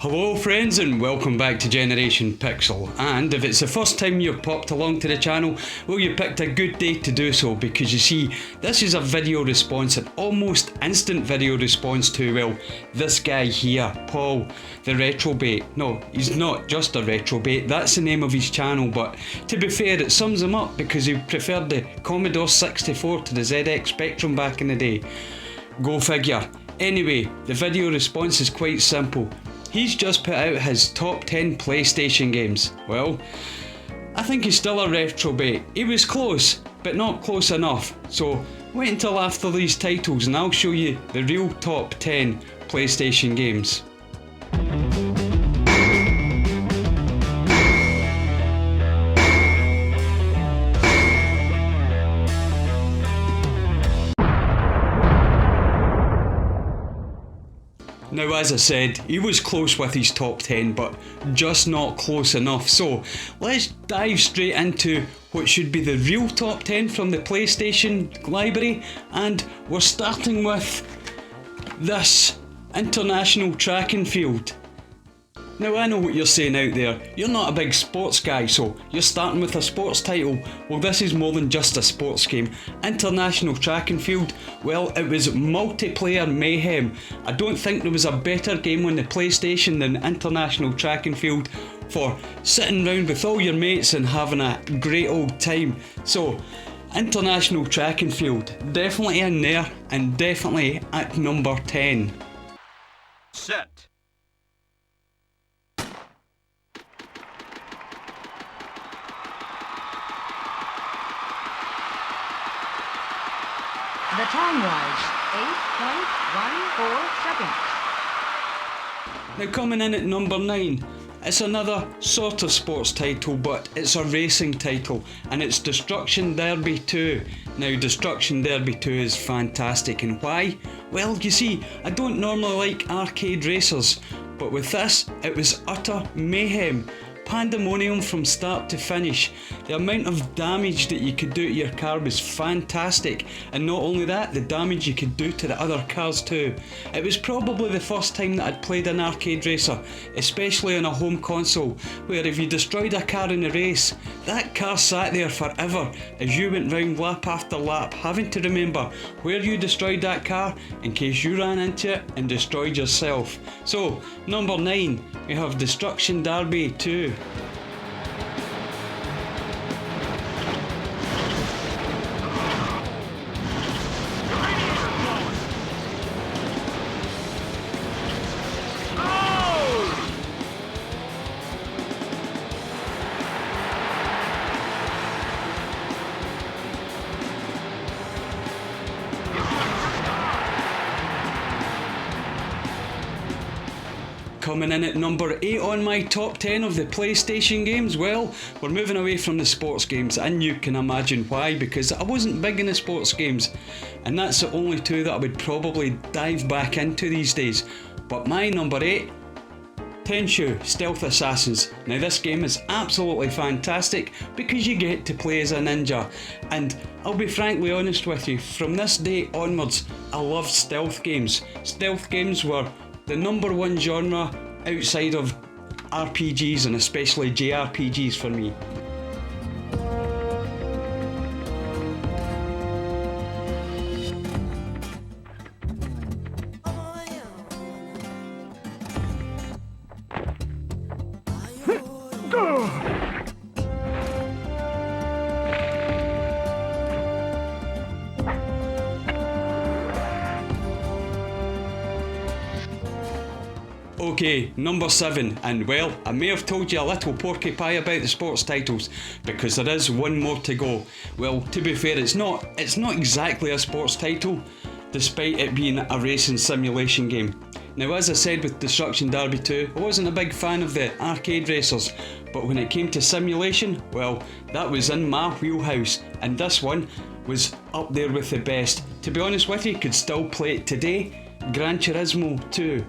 Hello friends and welcome back to Generation Pixel, and if it's the first time you've popped along to the channel, well, you picked a good day to do so, because you see, this is a video response, an almost instant video response to, well, this guy here, Paul, the Retrobait. No, he's not just a Retrobait, that's the name of his channel, but to be fair, it sums him up because he preferred the Commodore 64 to the ZX Spectrum back in the day. Go figure. Anyway, the video response is quite simple. He's just put out his top 10 PlayStation games. Well, I think he's still a Retrobait. He was close, but not close enough. So wait until after these titles and I'll show you the real top 10 PlayStation games. Now, as I said, he was close with his top 10, but just not close enough. So let's dive straight into what should be the real top 10 from the PlayStation library, and we're starting with this International Track and Field. Now, I know what you're saying out there, you're not a big sports guy, so you're starting with a sports title. Well, this is more than just a sports game. International Track and Field, well, it was multiplayer mayhem. I don't think there was a better game on the PlayStation than International Track and Field for sitting round with all your mates and having a great old time. So, International Track and Field, definitely in there, and definitely at number 10. Set. The time was 8.14 seconds. Now, coming in at number 9, it's another sort of sports title, but it's a racing title, and it's Destruction Derby 2. Now, Destruction Derby 2 is fantastic, and why? Well, you see, I don't normally like arcade racers, but with this, it was utter mayhem. Pandemonium from start to finish. The amount of damage that you could do to your car was fantastic, and not only that, the damage you could do to the other cars too. It was probably the first time that I'd played an arcade racer, especially on a home console, where if you destroyed a car in a race, that car sat there forever as you went round lap after lap, having to remember where you destroyed that car in case you ran into it and destroyed yourself. So, number 9, we have Destruction Derby 2. Coming in at number 8 on my top 10 of the PlayStation games, well, we're moving away from the sports games, and you can imagine why, because I wasn't big in the sports games, and that's the only two that I would probably dive back into these days. But my number 8, Tenchu Stealth Assassins. Now, this game is absolutely fantastic because you get to play as a ninja, and I'll be frankly honest with you, from this day onwards, I loved stealth games. Stealth games were the number one genre outside of RPGs, and especially JRPGs for me. Okay, number 7, and well, I may have told you a little porky pie about the sports titles, because there is one more to go. Well, to be fair, it's not exactly a sports title, despite it being a racing simulation game. Now, as I said with Destruction Derby 2, I wasn't a big fan of the arcade racers, but when it came to simulation, well, that was in my wheelhouse, and this one was up there with the best. To be honest with you, could still play it today. Gran Turismo 2.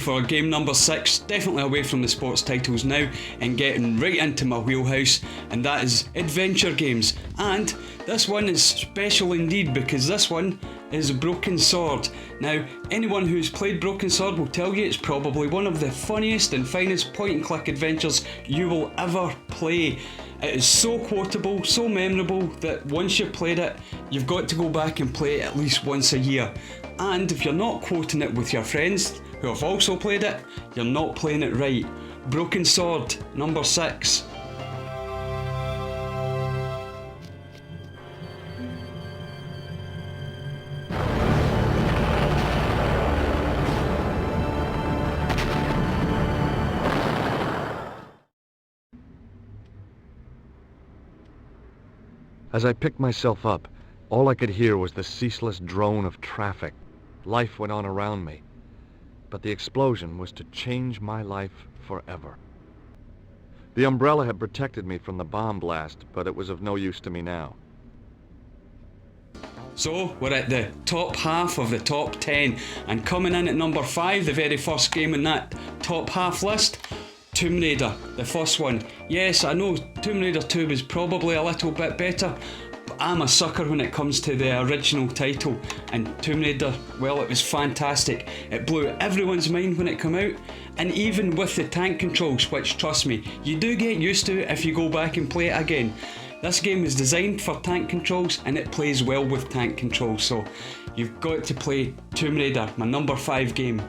for game number 6, definitely away from the sports titles now and getting right into my wheelhouse, and that is adventure games. And this one is special indeed because this one is Broken Sword. Now, anyone who's played Broken Sword will tell you it's probably one of the funniest and finest point and click adventures you will ever play. It is so quotable, so memorable that once you've played it, you've got to go back and play it at least once a year. And if you're not quoting it with your friends who have also played it, you're not playing it right. Broken Sword, number 6. As I picked myself up, all I could hear was the ceaseless drone of traffic. Life went on around me, but the explosion was to change my life forever. The umbrella had protected me from the bomb blast, but it was of no use to me now. So, we're at the top half of the top 10, and coming in at number 5, the very first game in that top half list, Tomb Raider, the first one. Yes, I know Tomb Raider 2 was probably a little bit better, but I'm a sucker when it comes to the original title, and Tomb Raider, well, it was fantastic. It blew everyone's mind when it came out, and even with the tank controls, which, trust me, you do get used to if you go back and play it again. This game is designed for tank controls and it plays well with tank controls, so you've got to play Tomb Raider, my number 5 game.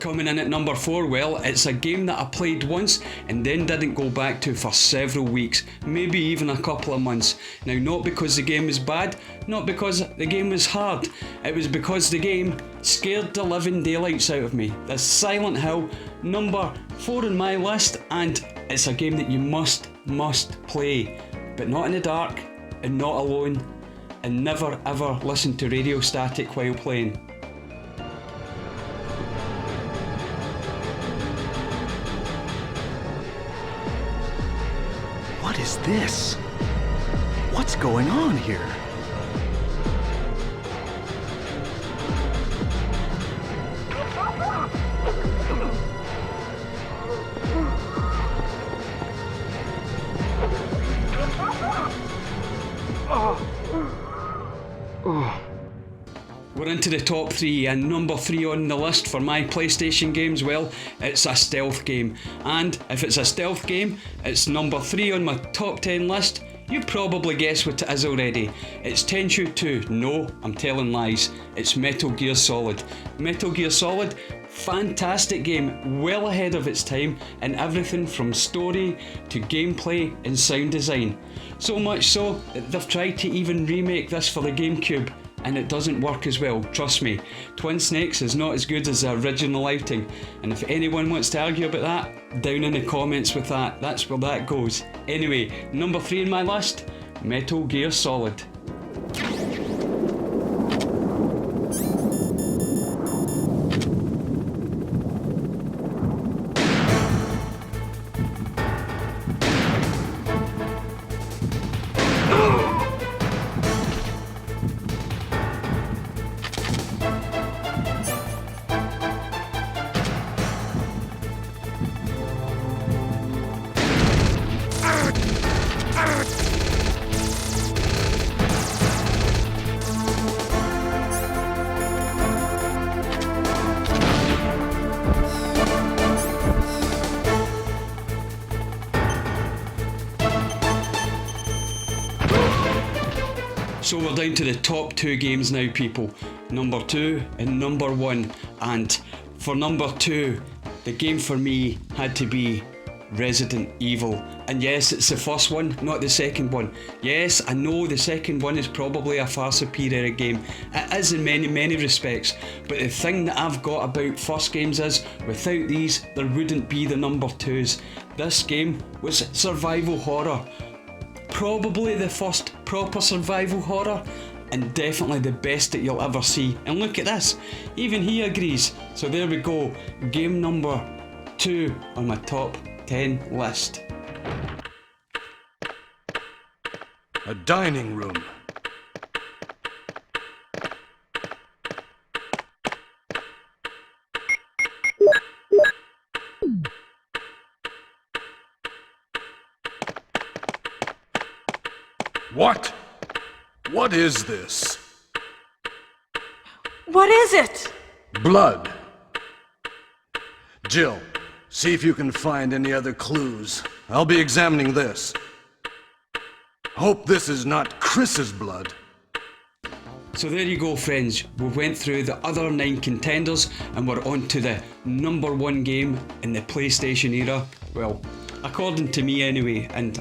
Coming in at number 4, well, it's a game that I played once and then didn't go back to for several weeks, maybe even a couple of months. Now, not because the game was bad, not because the game was hard, it was because the game scared the living daylights out of me. This Silent Hill, number 4 on my list, and it's a game that you must play, but not in the dark and not alone, and never ever listen to radio static while playing. What is this? What's going on here? We're into the top 3, and number 3 on the list for my PlayStation games, well, it's a stealth game. And if it's a stealth game, it's number 3 on my top 10 list. You probably guessed what it is already. It's Tenchu 2. No, I'm telling lies. It's Metal Gear Solid. Metal Gear Solid, fantastic game, well ahead of its time in everything from story to gameplay and sound design. So much so that they've tried to even remake this for the GameCube, and it doesn't work as well, trust me. Twin Snakes is not as good as the original outing, and if anyone wants to argue about that, down in the comments with that, that's where that goes. Anyway, number 3 on my list, Metal Gear Solid. So we're down to the top 2 games now, people. Number 2 and number 1. And for number 2, the game for me had to be Resident Evil. And yes, it's the first one, not the second one. Yes, I know the second one is probably a far superior game. It is in many respects. But the thing that I've got about first games is, without these, there wouldn't be the number 2s. This game was survival horror. probably the first proper survival horror, and definitely the best that you'll ever see. And look at this, even he agrees. So there we go, game number 2 on my top 10 list. A dining room. What? What is this? What is it? Blood. Jill, see if you can find any other clues. I'll be examining this. Hope this is not Chris's blood. So there you go, friends, we went through the other 9 contenders and we're on to the number 1 game in the PlayStation era. Well, according to me anyway, and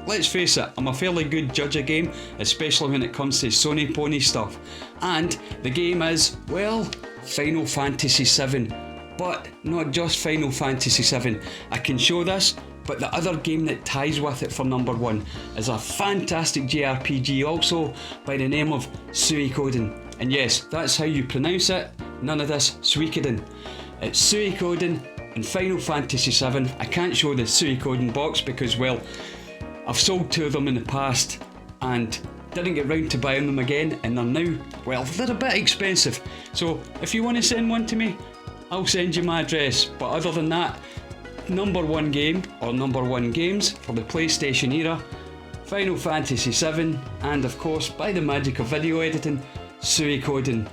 let's face it, I'm a fairly good judge of game, especially when it comes to Sony Pony stuff. And the game is, well, Final Fantasy VII. But not just Final Fantasy VII. I can show this, but the other game that ties with it for number 1 is a fantastic JRPG also by the name of Suikoden. And yes, that's how you pronounce it, none of this Suikoden. It's Suikoden in Final Fantasy VII. I can't show the Suikoden box because, well, I've sold 2 of them in the past and didn't get round to buying them again, and they're now, well, they're a bit expensive. So if you want to send one to me, I'll send you my address. But other than that, number 1 game, or number 1 games for the PlayStation era, Final Fantasy VII, and of course, by the magic of video editing, Suikoden.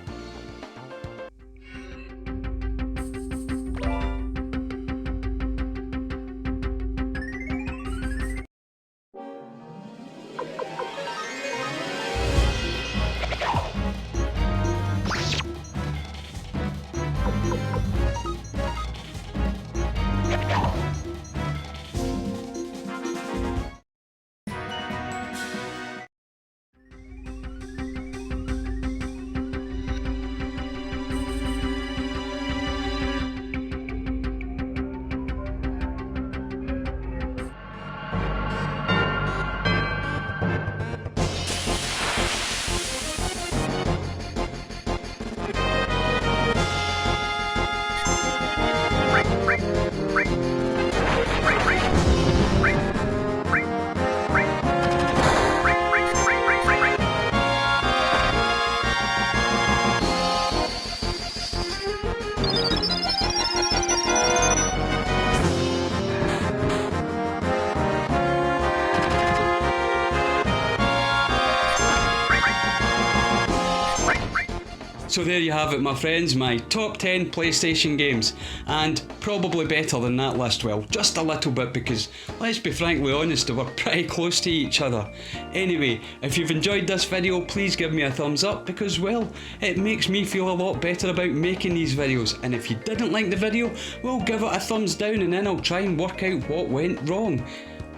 So there you have it, my friends, my top 10 PlayStation games, and probably better than that list, well, just a little bit, because let's be frankly honest, they were pretty close to each other. Anyway, if you've enjoyed this video, please give me a thumbs up, because, well, it makes me feel a lot better about making these videos. And if you didn't like the video, well, give it a thumbs down and then I'll try and work out what went wrong.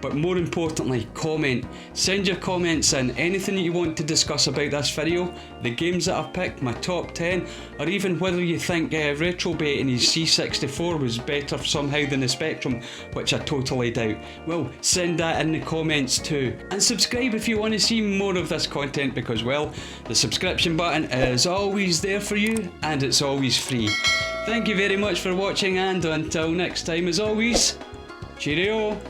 But more importantly, comment. Send your comments in, anything that you want to discuss about this video, the games that I've picked, my top 10, or even whether you think Retrobait and his C64 was better somehow than the Spectrum, which I totally doubt. Well, send that in the comments too. And subscribe if you want to see more of this content, because, well, the subscription button is always there for you and it's always free. Thank you very much for watching, and until next time, as always, cheerio!